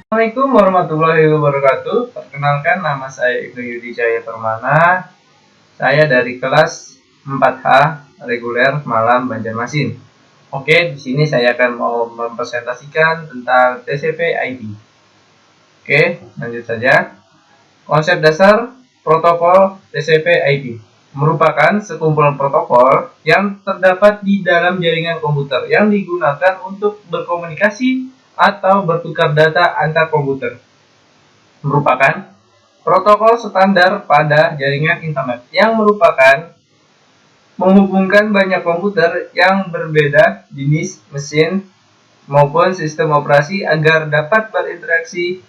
Assalamualaikum warahmatullahi wabarakatuh. Perkenalkan, nama saya Ibnu Yudi Jaya Permana. Saya dari kelas 4H reguler Malam Banjarmasin. Oke, di sini saya akan mau mempresentasikan tentang TCP IP. Oke, lanjut saja. Konsep dasar protokol TCP IP merupakan sekumpulan protokol yang terdapat di dalam jaringan komputer yang digunakan untuk berkomunikasi atau bertukar data antar komputer. Merupakan protokol standar pada jaringan internet yang merupakan menghubungkan banyak komputer yang berbeda jenis mesin maupun sistem operasi agar dapat berinteraksi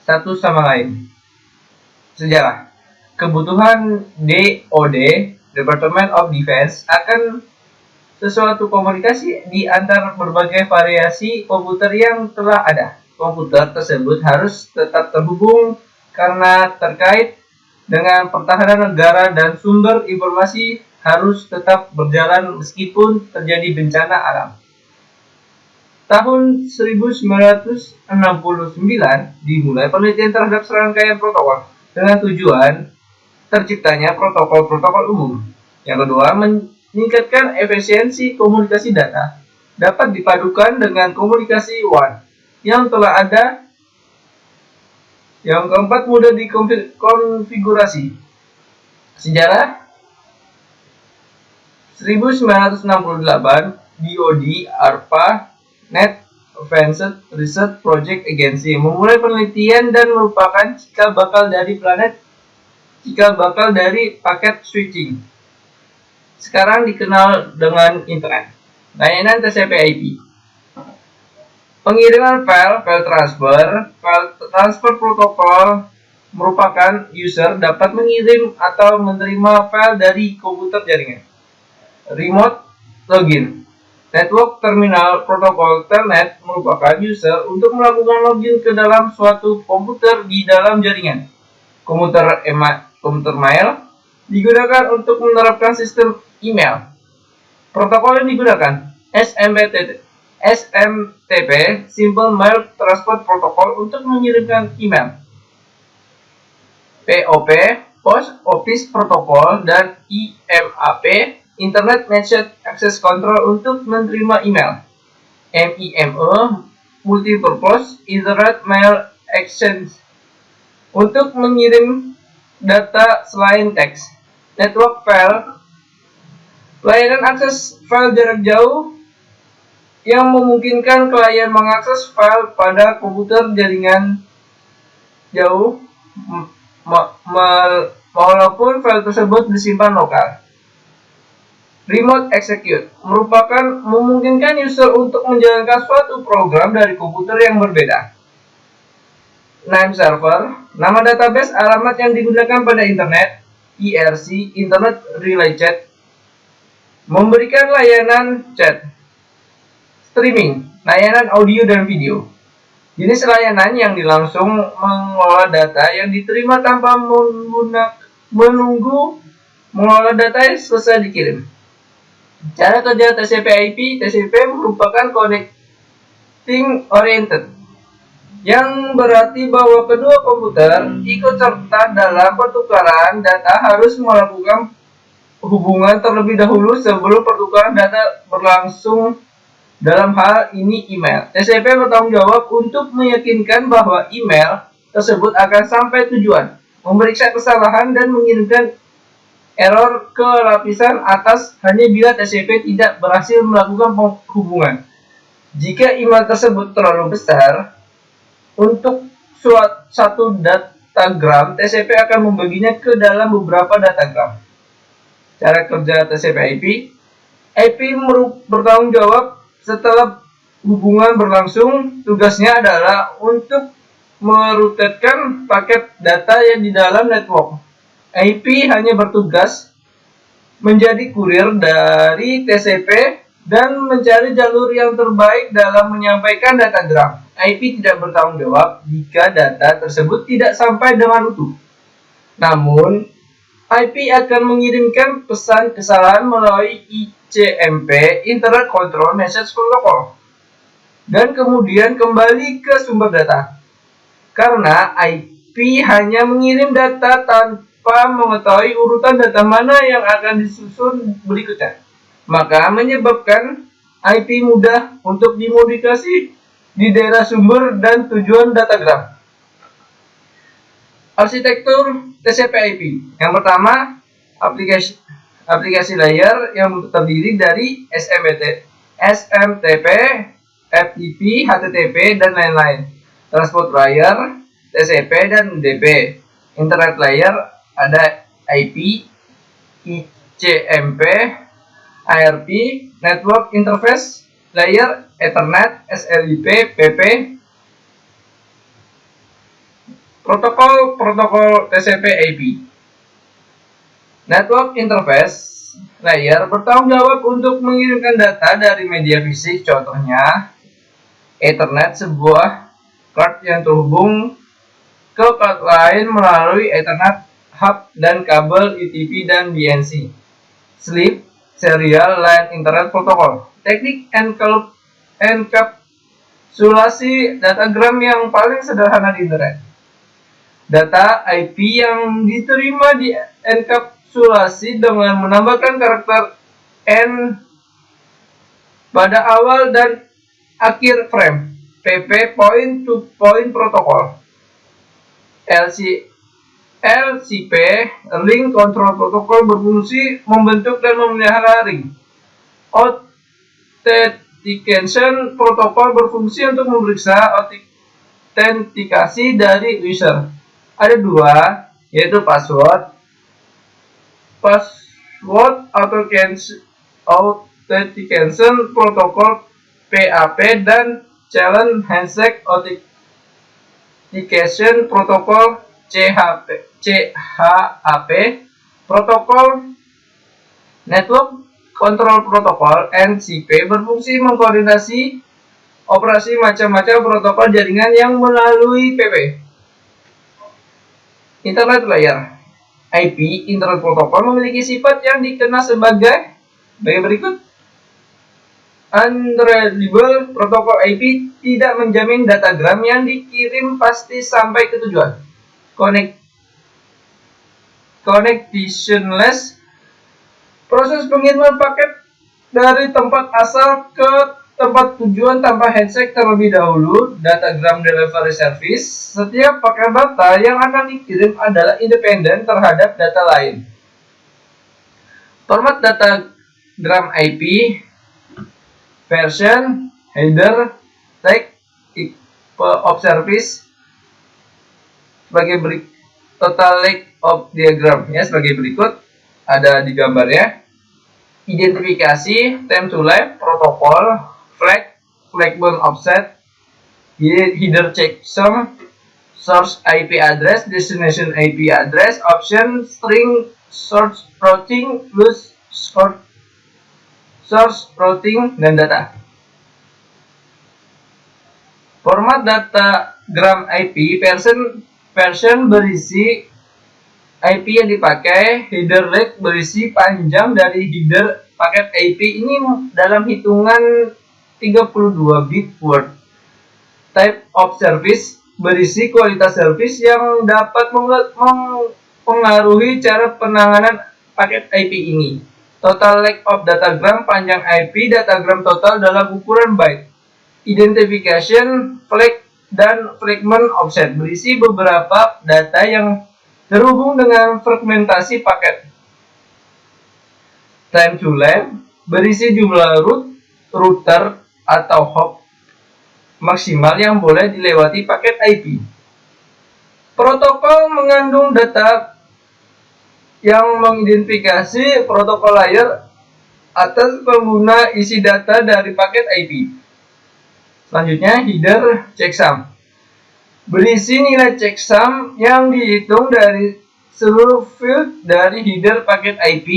satu sama lain. Sejarah. Kebutuhan DoD, Department of Defense, akan sesuatu komunikasi di antara berbagai variasi komputer yang telah ada. Komputer tersebut harus tetap terhubung karena terkait dengan pertahanan negara dan sumber informasi harus tetap berjalan meskipun terjadi bencana alam. Tahun 1969 dimulai penelitian terhadap serangkaian protokol dengan tujuan terciptanya protokol-protokol umum. Yang kedua, meningkatkan efisiensi komunikasi data dapat dipadukan dengan komunikasi WAN yang telah ada. Yang keempat, mudah dikonfigurasi. Sejarah. 1968 DoD ARPA Net Advanced Research Project Agency memulai penelitian dan merupakan cikal bakal dari paket switching. Sekarang dikenal dengan internet. Layanan TCP/IP. Pengiriman file transfer protokol merupakan user dapat mengirim atau menerima file dari komputer jaringan. Remote login. Network terminal protokol telnet merupakan user untuk melakukan login ke dalam suatu komputer di dalam jaringan. Komputer mail digunakan untuk menerapkan sistem email. Protokol yang digunakan SMTP, Simple Mail Transport Protocol, untuk mengirimkan email. POP, Post Office Protocol, dan IMAP, Internet Message Access Control, untuk menerima email. MIME, Multipurpose Internet Mail Exchange, untuk mengirim data selain teks. Network file, layanan akses file jarak jauh yang memungkinkan klien mengakses file pada komputer jaringan jauh walaupun file tersebut disimpan lokal. Remote Execute merupakan memungkinkan user untuk menjalankan suatu program dari komputer yang berbeda. Name server, nama database alamat yang digunakan pada internet. IRC, Internet Relay Chat, memberikan layanan chat. Streaming, layanan audio dan video. Jenis layanan yang langsung mengolah data yang diterima tanpa menunggu mengolah data yang selesai dikirim. Cara kerja TCP/IP. TCP merupakan connecting oriented, yang berarti bahwa kedua komputer ikut serta dalam pertukaran data harus melakukan hubungan terlebih dahulu sebelum pertukaran data berlangsung. Dalam hal ini email. TCP bertanggung jawab untuk meyakinkan bahwa email tersebut akan sampai tujuan, memeriksa kesalahan, dan mengirimkan error ke lapisan atas hanya bila TCP tidak berhasil melakukan hubungan. Jika email tersebut terlalu besar untuk satu datagram, TCP akan membaginya ke dalam beberapa datagram. Cara kerja TCP/IP. IP bertanggung jawab setelah hubungan berlangsung. Tugasnya adalah untuk merutetkan paket data yang di dalam network. IP hanya bertugas menjadi kurir dari TCP dan mencari jalur yang terbaik dalam menyampaikan datagram. IP tidak bertanggung jawab jika data tersebut tidak sampai dengan utuh. Namun, IP akan mengirimkan pesan kesalahan melalui ICMP, Internet Control Message Protocol, dan kemudian kembali ke sumber data. karena IP hanya mengirim data tanpa mengetahui urutan data mana yang akan disusun berikutnya, maka menyebabkan IP mudah untuk dimodifikasi di daerah sumber dan tujuan datagram. Arsitektur TCP/IP. Yang pertama, aplikasi layer yang terdiri dari SMTP, FTP, HTTP, dan lain-lain. Transport layer, TCP, dan UDP. Internet layer ada IP, ICMP, ARP, Network Interface Layer, Ethernet, SLIP, PP. Protokol TCP/IP. Network Interface Layer bertanggung jawab untuk mengirimkan data dari media fisik, contohnya Ethernet, sebuah card yang terhubung ke card lain melalui Ethernet hub dan kabel UTP dan BNC. SLIP, Serial Line Internet Protocol. Teknik enkapsulasi datagram yang paling sederhana di internet. Data IP yang diterima di enkapsulasi dengan menambahkan karakter N pada awal dan akhir frame. PP point-to-point protocol. LCP Link Control Protocol berfungsi membentuk dan memelihara ring. Authentication Protocol berfungsi untuk memeriksa autentikasi dari user. Ada dua, yaitu password Authentication Protocol PAP dan Challenge Handshake Authentication Protocol CHAP. Protokol Network Control Protocol NCP berfungsi mengkoordinasi operasi macam-macam protokol jaringan yang melalui PP. Internet Layer IP Internet Protocol memiliki sifat yang dikenal sebagai berikut. Unreliable. Protokol IP tidak menjamin datagram yang dikirim pasti sampai ke tujuan. Connectionless. Proses pengiriman paket dari tempat asal ke tempat tujuan tanpa handshake terlebih dahulu. Datagram Delivery Service. Setiap paket data yang akan dikirim adalah independen terhadap data lain. Format datagram IP, version, header, tag, type of service sebagai berikut. Total length of diagram ya sebagai berikut, ada di gambar ya. Identifikasi, time to life, protokol, flagbound offset, header checksum, source IP address, destination IP address, option, string, source routing, loose source routing, dan data. Format datagram IP, version berisi IP yang dipakai, header length berisi panjang dari header paket IP ini dalam hitungan 32 bit word. Type of service berisi kualitas service yang dapat mempengaruhi cara penanganan paket IP ini. Total length of datagram, panjang IP datagram total dalam ukuran byte. Identification, flag, dan fragment offset berisi beberapa data yang terhubung dengan fragmentasi paket. Time to life berisi jumlah router atau hop maksimal yang boleh dilewati paket IP. Protokol mengandung data yang mengidentifikasi protokol layer atas pengguna isi data dari paket IP. Selanjutnya, header checksum berisi nilai checksum yang dihitung dari seluruh field dari header paket IP.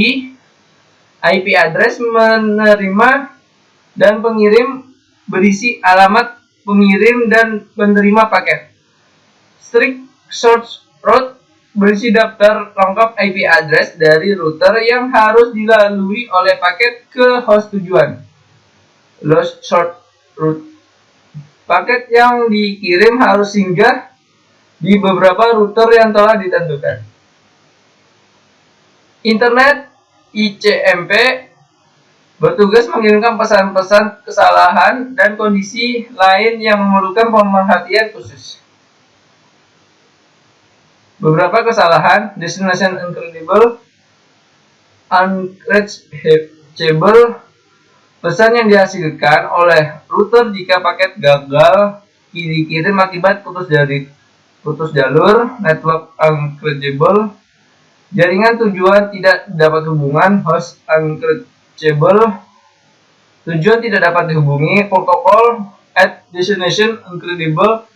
IP address menerima dan pengirim berisi alamat pengirim dan penerima paket. Strict source route berisi daftar lengkap IP address dari router yang harus dilalui oleh paket ke host tujuan. Lost short route, paket yang dikirim harus singgah di beberapa router yang telah ditentukan. Internet ICMP bertugas mengirimkan pesan-pesan kesalahan dan kondisi lain yang memerlukan pemerhatian khusus. Beberapa kesalahan, destination incredible, unreachable, pesan yang dihasilkan oleh router jika paket gagal dikirim akibat putus jalur, network unreachable, jaringan tujuan tidak dapat hubungan, host unreachable, tujuan tidak dapat dihubungi, protokol at destination incredible,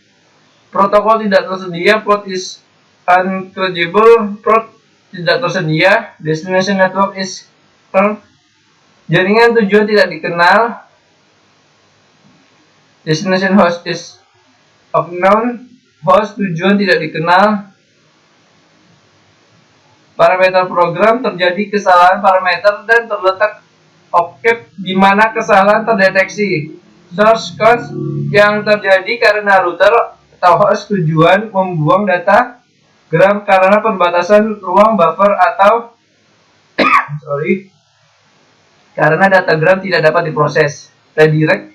protokol tidak tersedia, port is uncredible, port tidak tersedia, destination network is jaringan tujuan tidak dikenal, destination host is unknown, host tujuan tidak dikenal, parameter program terjadi kesalahan parameter dan terletak octave di mana kesalahan terdeteksi, source code yang terjadi karena router atau host tujuan membuang data gram karena perbatasan ruang buffer atau karena data gram tidak dapat diproses. Redirect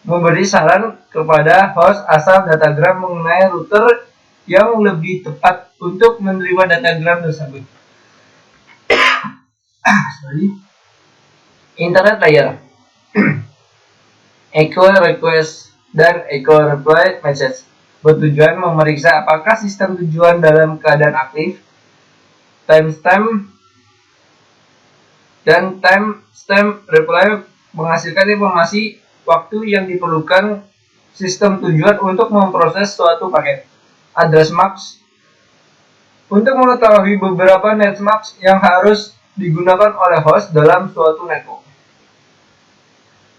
memberi saran kepada host asal data gram mengenai router yang lebih tepat untuk menerima data gram tersebut. Internet layer echo request dan echo reply message bertujuan memeriksa apakah sistem tujuan dalam keadaan aktif, timestamp dan timestamp reply menghasilkan informasi waktu yang diperlukan sistem tujuan untuk memproses suatu paket. Address mask untuk mengetahui beberapa netmask yang harus digunakan oleh host dalam suatu network.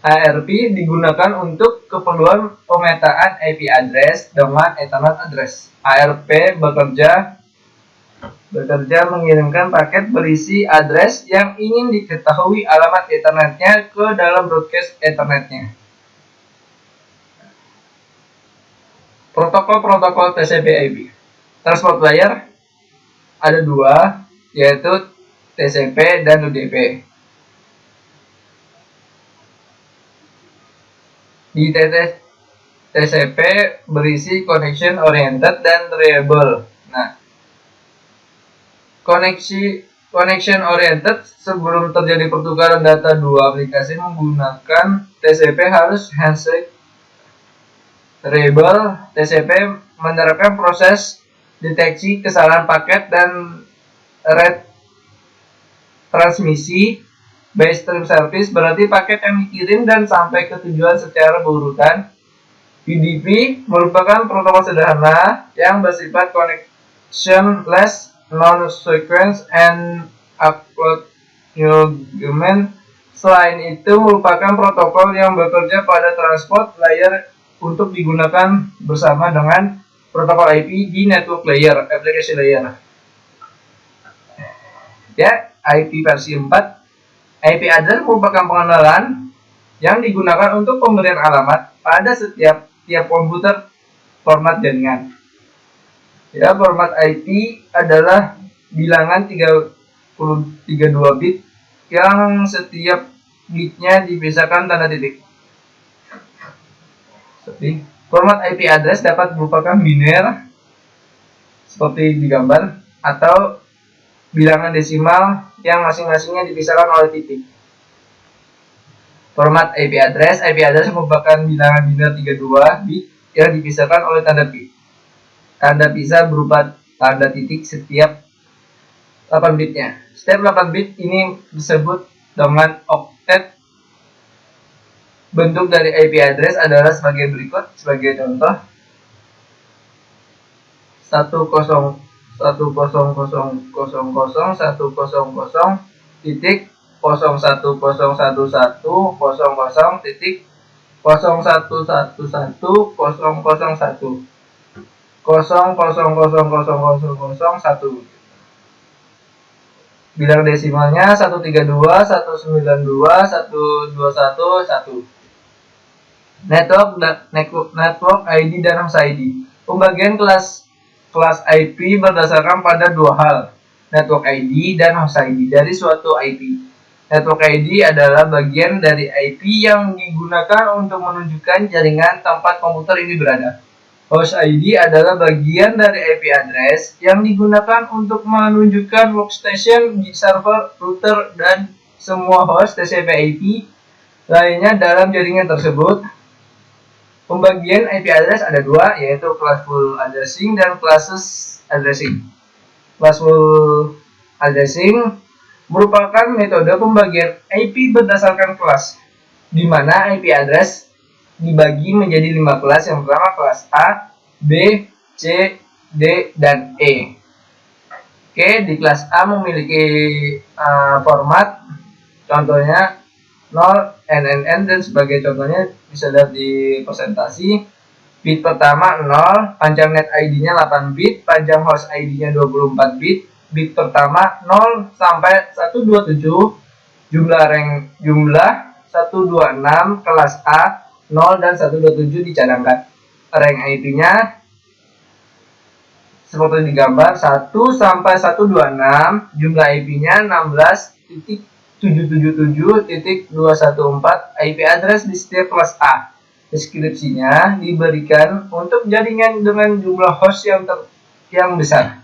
ARP digunakan untuk keperluan pemetaan IP address dengan Ethernet address. ARP bekerja mengirimkan paket berisi address yang ingin diketahui alamat Ethernetnya ke dalam broadcast Ethernetnya. Protokol TCP/IP. Transport layer ada dua, yaitu TCP dan UDP. Di TCP berisi connection oriented dan reliable. Nah, connection oriented sebelum terjadi pertukaran data dua aplikasi menggunakan TCP harus handshake. Reliable TCP menerapkan proses deteksi kesalahan paket dan rate transmisi. By stream service berarti paket yang dikirim dan sampai ke tujuan secara berurutan. UDP merupakan protokol sederhana yang bersifat connectionless, non-sequence, and acknowledgement. Selain itu merupakan protokol yang bekerja pada transport layer untuk digunakan bersama dengan protokol IP di network layer, application layer. Ya, IP versi 4. IP address merupakan pengenalan yang digunakan untuk pemberian alamat pada setiap komputer format jaringan. Ya, format IP adalah bilangan 32 bit yang setiap bitnya dipisahkan tanda titik. Seperti format IP address dapat merupakan biner seperti di gambar atau bilangan desimal yang masing-masingnya dipisahkan oleh titik. Format IP address merupakan bilangan biner 32 bit yang dipisahkan oleh tanda pi. Tanda pisah berupa tanda titik setiap 8 bitnya. Setiap 8 bit ini disebut dengan octet. Bentuk dari IP address adalah sebagai berikut. Sebagai contoh, 1 bilang desimalnya 132, 192, 121, 1. Network ID dan host ID. Pembagian kelas kelas IP berdasarkan pada dua hal, network ID dan host ID dari suatu IP. Network ID adalah bagian dari IP yang digunakan untuk menunjukkan jaringan tempat komputer ini berada. Host ID adalah bagian dari IP address yang digunakan untuk menunjukkan workstation, server, router, dan semua host TCP/IP lainnya dalam jaringan tersebut. Pembagian IP address ada dua, yaitu classful addressing dan classes addressing. Classful addressing merupakan metode pembagian IP berdasarkan kelas, di mana IP address dibagi menjadi 5 kelas. Yang pertama kelas A, B, C, D, dan E. Oke, di kelas A memiliki format, contohnya 0, NNN, dan sebagai contohnya bisa lihat di presentasi. Bit pertama 0, panjang net ID-nya 8 bit, panjang host ID-nya 24 bit. Bit pertama 0 sampai 127, jumlah 126, kelas A 0 dan 127 dicadangkan. Rank IP-nya seperti digambar 1 sampai 126, jumlah IP-nya 16.777.214 IP address di setiap kelas A. Deskripsinya diberikan untuk jaringan dengan jumlah host yang besar.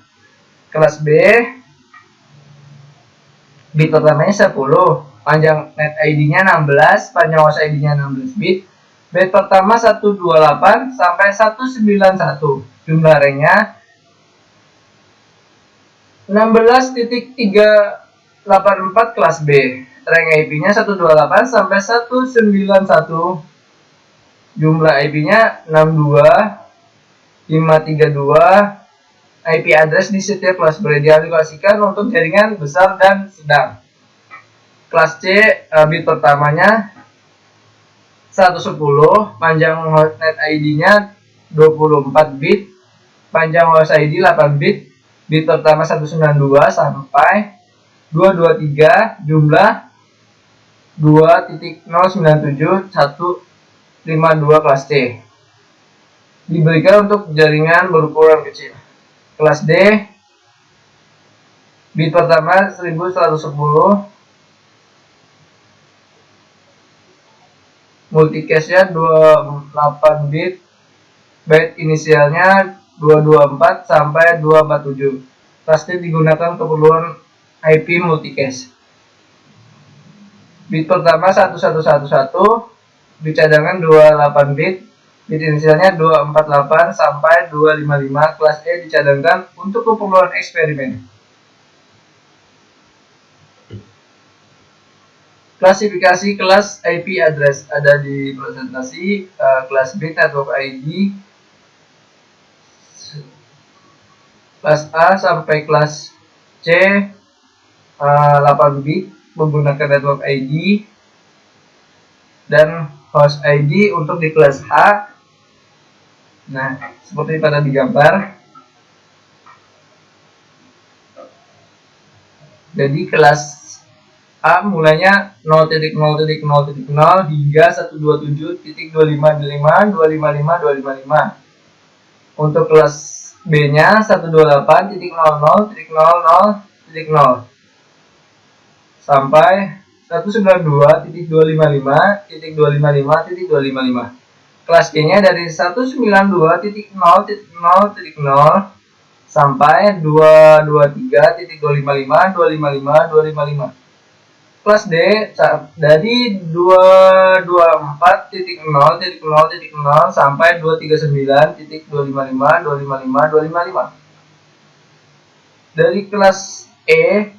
Kelas B, bit pertamanya 10, panjang net ID-nya 16, panjang host ID-nya 16 bit. Bit pertama 128 sampai 191, jumlah ringnya 16.384 kelas B. Rank IP-nya 128 sampai 191, jumlah IP-nya 62.532. IP address di setiap kelas B dialokasikan untuk jaringan besar dan sedang. Kelas C, bit pertamanya 110, panjang net ID-nya 24 bit, panjang host ID 8 bit. Bit pertama 192 sampai 223, jumlah 2.097.152 kelas C. Diberikan untuk jaringan berukuran kecil. Kelas D, bit pertama 1110, multicast-nya 28 bit, byte inisialnya 224 sampai 247. Kelas D digunakan keperluan IP multicast. Bit pertama 1111, bit cadangan 28 bit, bit inisialnya 248 sampai 255. Kelas E dicadangkan untuk keperluan eksperimen. Klasifikasi kelas IP address ada di presentasi. Kelas B network ID, kelas A sampai kelas C 8 bit menggunakan network ID, dan host ID untuk di kelas A. Nah, seperti pada digambar. Jadi kelas A mulainya 0.0.0.0 hingga 127.255.255.255. Untuk kelas B-nya 128.00.00.0 sampai 192.255.255.255. Kelas G-nya dari 192.0.0.0 sampai 223.255.255.255. Kelas D dari 224.0.0.0 sampai 239.255.255.255. Dari kelas E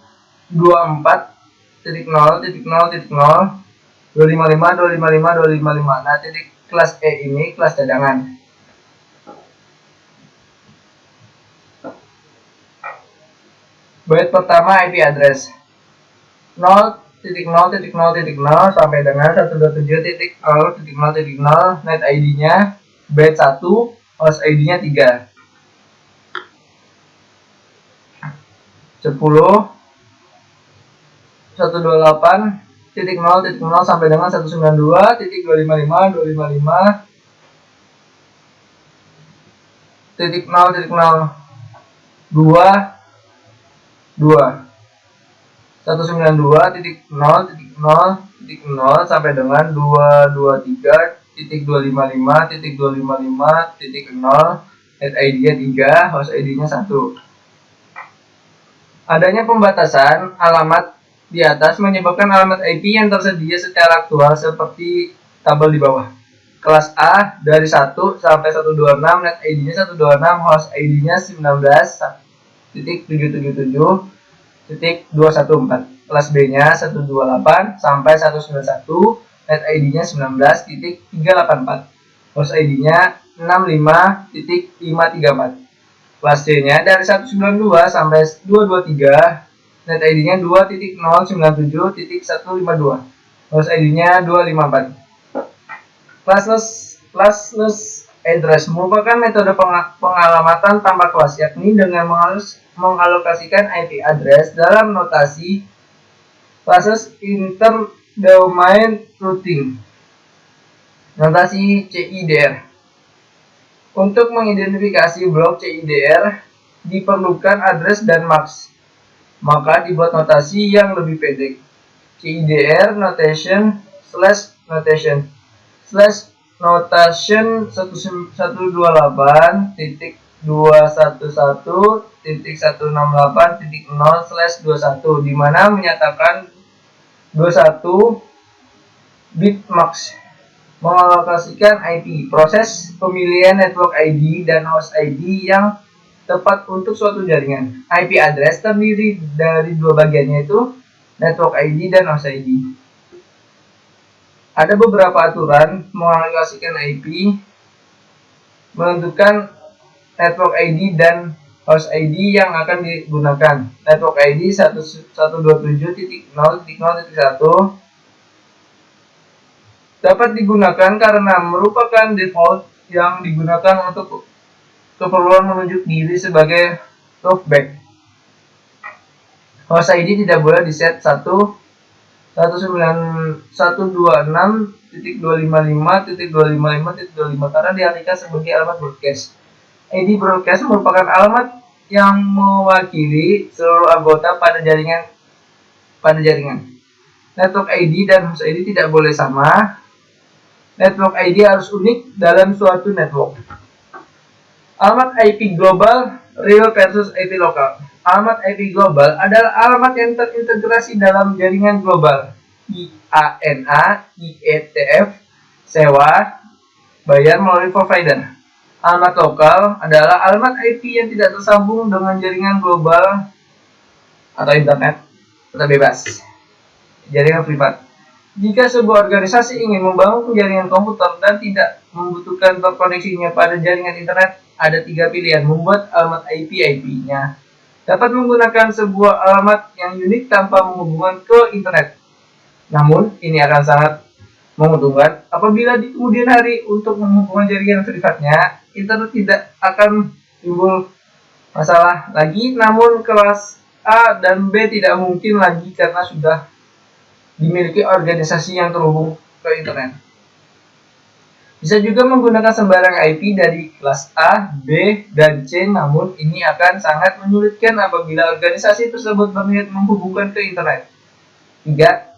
24.0.0.0.255.255.255. Nah, titik kelas E ini kelas cadangan. Byte pertama IP address 0.0.0.0 sampai dengan 127.0.0.0. Net ID-nya byte 1, host ID-nya 3. 10 128.0.0 sampai dengan 192.255.255.0.0. 192.0.0.0 sampai dengan 223.255.255.0 net ID-nya 3, host ID-nya 1. Adanya pembatasan alamat di atas menyebabkan alamat IP yang tersedia secara aktual seperti tabel di bawah. Kelas A dari 1 sampai 126, net ID-nya 126, host ID-nya 19.777.214. Kelas B-nya 128 sampai 191, net ID-nya 19.384, host ID-nya 65.534. Kelas C-nya dari 192 sampai 223, net ID-nya 2.097.152, host ID-nya 254. Classless address merupakan metode pengalamatan tanpa kelas, yakni dengan mengalokasikan IP address dalam notasi classes interdomain routing, notasi CIDR. Untuk mengidentifikasi blok CIDR diperlukan address dan mask, maka dibuat notasi yang lebih pendek. CIDR notation /notation 111.211.168.0/21, di mana menyatakan 21 bit max. Mengalokasikan IP, proses pemilihan network ID dan host ID yang tepat untuk suatu jaringan. IP address terdiri dari dua bagian, yaitu network ID dan host ID. Ada beberapa aturan mengalokasikan IP, menentukan network ID dan host ID yang akan digunakan. Network ID 127.0.0.1 dapat digunakan karena merupakan default yang digunakan untuk keperluan menunjuk diri sebagai loopback. Host ID tidak boleh diset 192.155.255.255 karena diartikan sebagai alamat broadcast. ID broadcast merupakan alamat yang mewakili seluruh anggota pada jaringan. Network ID dan host ID tidak boleh sama. Network ID harus unik dalam suatu network. Alamat IP global, real versus IP lokal. Alamat IP global adalah alamat yang terintegrasi dalam jaringan global. IANA, IETF, sewa, bayar melalui provider. Alamat lokal adalah alamat IP yang tidak tersambung dengan jaringan global atau internet atau bebas, jaringan privat. Jika sebuah organisasi ingin membangun jaringan komputer dan tidak membutuhkan terkoneksinya pada jaringan internet, ada 3 pilihan membuat alamat IP-nya. Dapat menggunakan sebuah alamat yang unik tanpa menghubungkan ke internet. Namun, ini akan sangat menguntungkan apabila di kemudian hari untuk menghubungkan jaringan privatnya, internet tidak akan timbul masalah lagi. Namun, kelas A dan B tidak mungkin lagi karena sudah dimiliki organisasi yang terhubung ke internet. Bisa juga menggunakan sembarang IP dari kelas A, B, dan C, namun ini akan sangat menyulitkan apabila organisasi tersebut berniat menghubungkan ke internet. 3.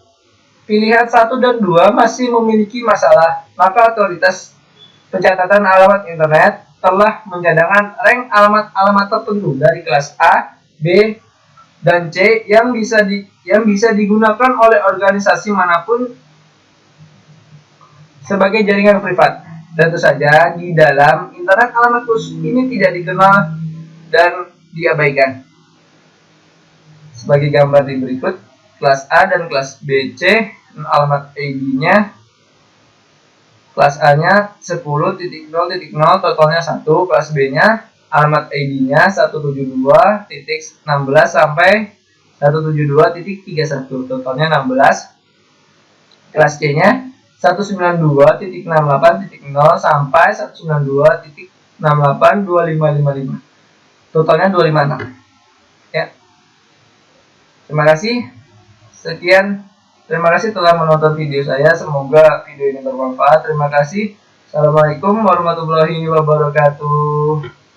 Pilihan 1 dan 2 masih memiliki masalah, maka otoritas pencatatan alamat internet telah mencadangkan rank alamat-alamat tertentu dari kelas A, B, dan C yang bisa digunakan oleh organisasi manapun sebagai jaringan privat. Tentu saja di dalam internet alamat khusus ini tidak dikenal dan diabaikan. Sebagai gambar di berikut, kelas A dan kelas BC alamat ID-nya, kelas A-nya 10.0.0 totalnya 1, kelas B-nya alamat ID-nya 172.16 sampai 172.31, totalnya 16. Kelas C-nya 192.68.0 sampai 192.682555, totalnya 256. Ya. Terima kasih. Sekian. Terima kasih telah menonton video saya. Semoga video ini bermanfaat. Terima kasih. Assalamualaikum warahmatullahi wabarakatuh.